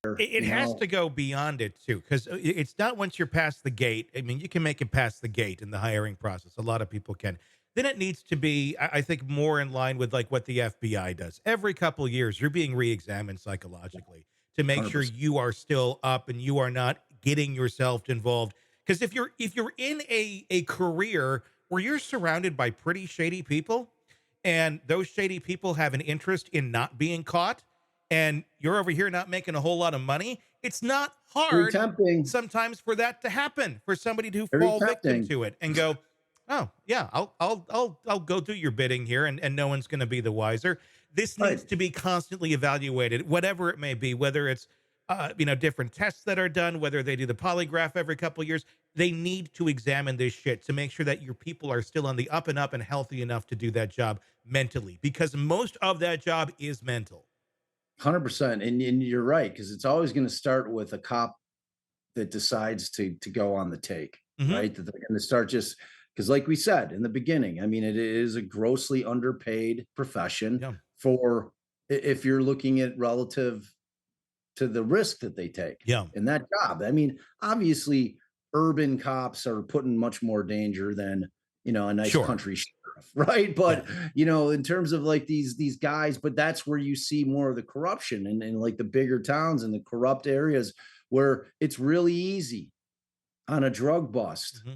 It you has know, to go beyond it too, because it's not once you're past the gate. I mean, you can make it past the gate in the hiring process. A lot of people can. Then it needs to be, I think, more in line with like what the FBI does. Every couple of years, you're being re-examined psychologically to make sure 100%. you are still up and you are not getting yourself involved. Because if you're in a career where you're surrounded by pretty shady people, and those shady people have an interest in not being caught, and you're over here not making a whole lot of money, it's not Very hard tempting. sometimes for that to happen, for somebody to Very fall victim tempting. to it and go, "Oh, yeah, I'll go do your bidding here, and no one's gonna be the wiser." This needs Right. to be constantly evaluated, whatever it may be, whether it's different tests that are done, whether they do the polygraph every couple of years. They need to examine this shit to make sure that your people are still on the up and up and healthy enough to do that job mentally, because most of that job is mental. 100%. And you're right, because it's always going to start with a cop that decides to go on the take, Hmm. right? That they're going to start just because, like we said in the beginning, I mean, it is a grossly underpaid profession Yeah. for if you're looking at relative to the risk that they take Yeah. in that job. I mean, obviously, urban cops are put in much more danger than a nice Sure. country sheriff, right? Yeah. But in terms of like these guys, but that's where you see more of the corruption in like the bigger towns and the corrupt areas where it's really easy on a drug bust. Hmm.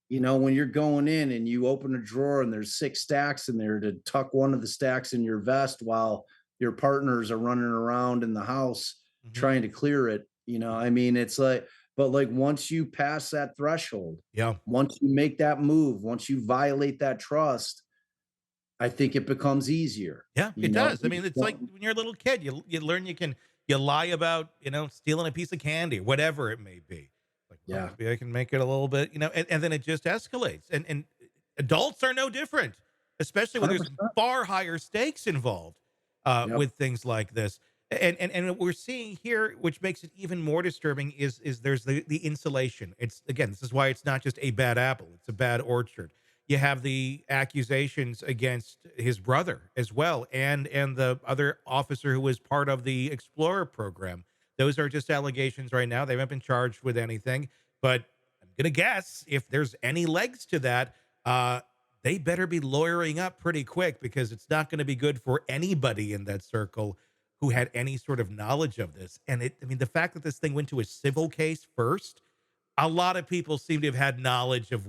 When you're going in and you open a drawer and there's 6 stacks in there to tuck one of the stacks in your vest while your partners are running around in the house Hmm. trying to clear it. I mean, it's like, but like once you pass that threshold, Yeah. once you make that move, once you violate that trust, I think it becomes easier. Yeah, You it know, does. I mean, it's like when you're a little kid, you learn you lie about, stealing a piece of candy, whatever it may be. Like, well, yeah, maybe I can make it a little bit, and then it just escalates. And adults are no different, especially when there's 100%. far higher stakes involved Yep. with things like this. And what we're seeing here, which makes it even more disturbing, is there's the insulation. It's, again, this is why it's not just a bad apple; it's a bad orchard. You have the accusations against his brother as well, and the other officer who was part of the Explorer program. Those are just allegations right now. They haven't been charged with anything, but I'm gonna guess if there's any legs to that, uh, they better be lawyering up pretty quick, because it's not going to be good for anybody in that circle who had any sort of knowledge of this. And I mean, the fact that this thing went to a civil case first, a lot of people seem to have had knowledge of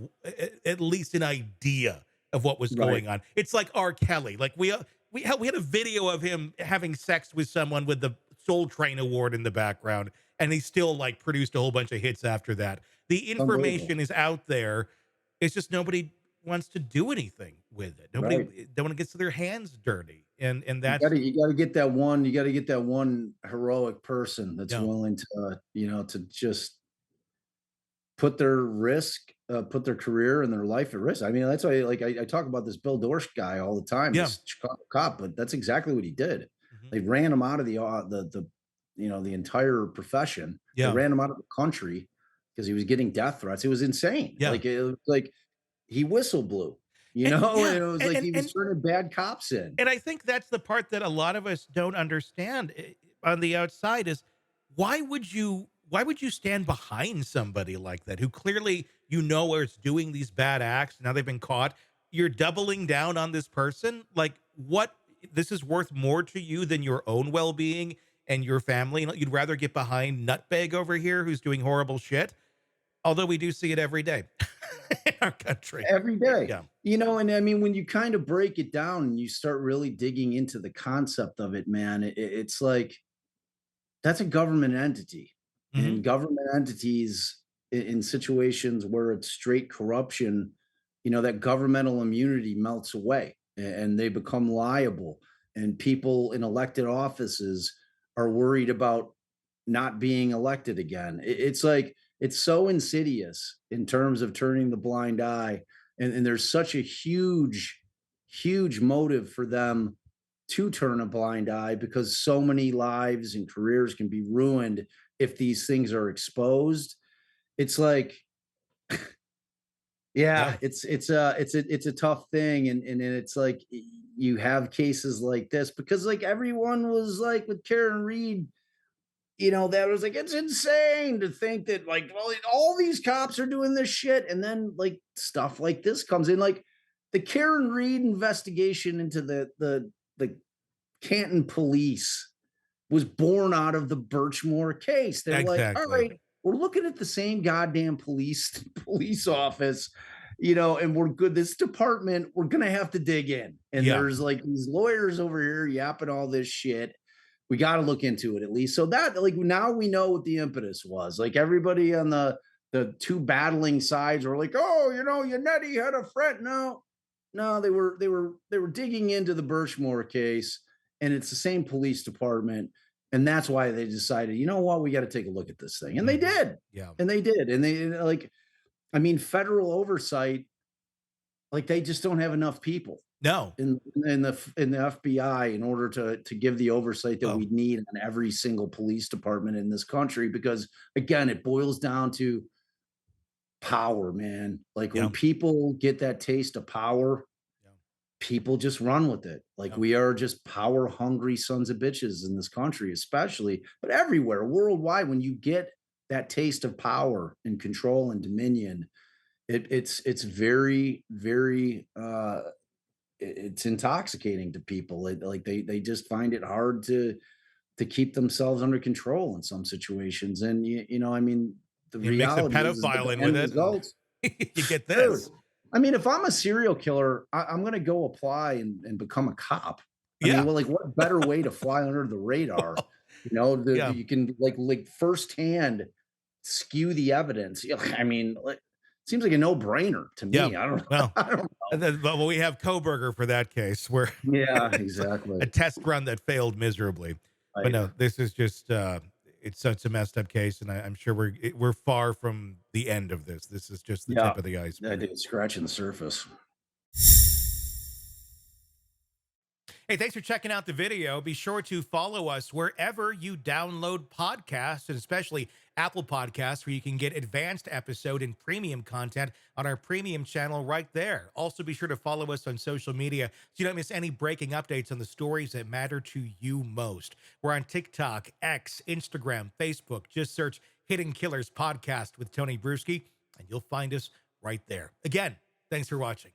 at least an idea of what was Right. going on. It's like R. Kelly. Like we had a video of him having sex with someone with the Soul Train Award in the background, and he still like produced a whole bunch of hits after that. The It's unbelievable. information is out there. It's just nobody wants to do anything with it. Nobody, Right. no one gets their hands dirty, and You that's gotta you gotta get that one you gotta get that one heroic person that's yeah, willing to, to just put their career and their life at risk. I mean, that's why, like, I talk about this Bill Dorsch guy all the time, yeah, this Chicago cop, but that's exactly what he did. mhm, They ran him out of the entire profession. They yeah, ran him out of the country because he was getting death threats. It was insane. yeah, Like, it was like he whistle blew, and, and yeah, it was and like and he and was turning bad cops in. And I think that's the part that a lot of us don't understand on the outside is why would you stand behind somebody like that who clearly is doing these bad acts. Now they've been caught. You're doubling down on this person. Like, what, this is worth more to you than your own well-being and your family. You'd rather get behind Nutbag over here who's doing horrible shit. Although we do see it every day in our country. Every day. Yeah. And I mean, when you kind of break it down and you start really digging into the concept of it, man, it's like that's a government entity. Hmm. And government entities in situations where it's straight corruption, that governmental immunity melts away and they become liable. And people in elected offices are worried about not being elected again. It's like it's so insidious in terms of turning the blind eye. And there's such a huge motive for them to turn a blind eye because so many lives and careers can be ruined if these things are exposed. It's like, Yeah. yeah, it's a tough thing, and it's like you have cases like this because like everyone was like with Karen Reed, that was like, it's insane to think that like all these cops are doing this shit. And then like stuff like this comes in, like the Karen Reed investigation into the Canton police was born out of the Birchmore case. They're like, all Exactly. right, we're looking at the same goddamn police office, and we're good. This department, we're gonna have to dig in. And Yeah. there's like these lawyers over here yapping all this shit. We got to look into it at least. So that like now we know what the impetus was. Like everybody on the two battling sides were like, oh, Yannetti had a friend. No, no, they were digging into the Birchmore case, and it's the same police department, and that's why they decided, you know what, we got to take a look at this thing, and they Mhm. did, Yeah. and they like, I mean, federal oversight, like they just don't have enough people No. in the FBI in order to give the oversight that Well, we need on every single police department in this country. Because again, it boils down to power, man. Like when yeah. people get that taste of power, Yeah. people just run with it. Like Yeah. we are just power hungry sons of bitches in this country, especially, but everywhere worldwide. When you get that taste of power and control and dominion, it's very, very it's intoxicating to people. Like they just find it hard to keep themselves under control in some situations. And I mean, the You mix a reality is that pedophile the in with end it, and results, you get dude. this. I mean, if I'm a serial killer, I'm gonna go apply and become a cop. I mean, Yeah. well, like what better way to fly under the radar? Yeah. You can like firsthand skew the evidence. I mean, like, seems like a no brainer to Yeah. me. I don't, Well, I don't and know. then, well, we have Koberger for that case where Yeah, it's a exactly. test run that failed miserably. But Right. no, this is just it's such a messed up case, and I'm sure we're far from the end of this. This is just the Yeah, tip of the I iceberg. think it's scratching the surface. Hey, thanks for checking out the video. Be sure to follow us wherever you download podcasts, and especially Apple Podcasts, where you can get advanced episode and premium content on our premium channel right there. Also, be sure to follow us on social media so you don't miss any breaking updates on the stories that matter to you most. We're on TikTok, X, Instagram, Facebook. Just search Hidden Killers Podcast with Tony Brueski, and you'll find us right there. Again, thanks for watching.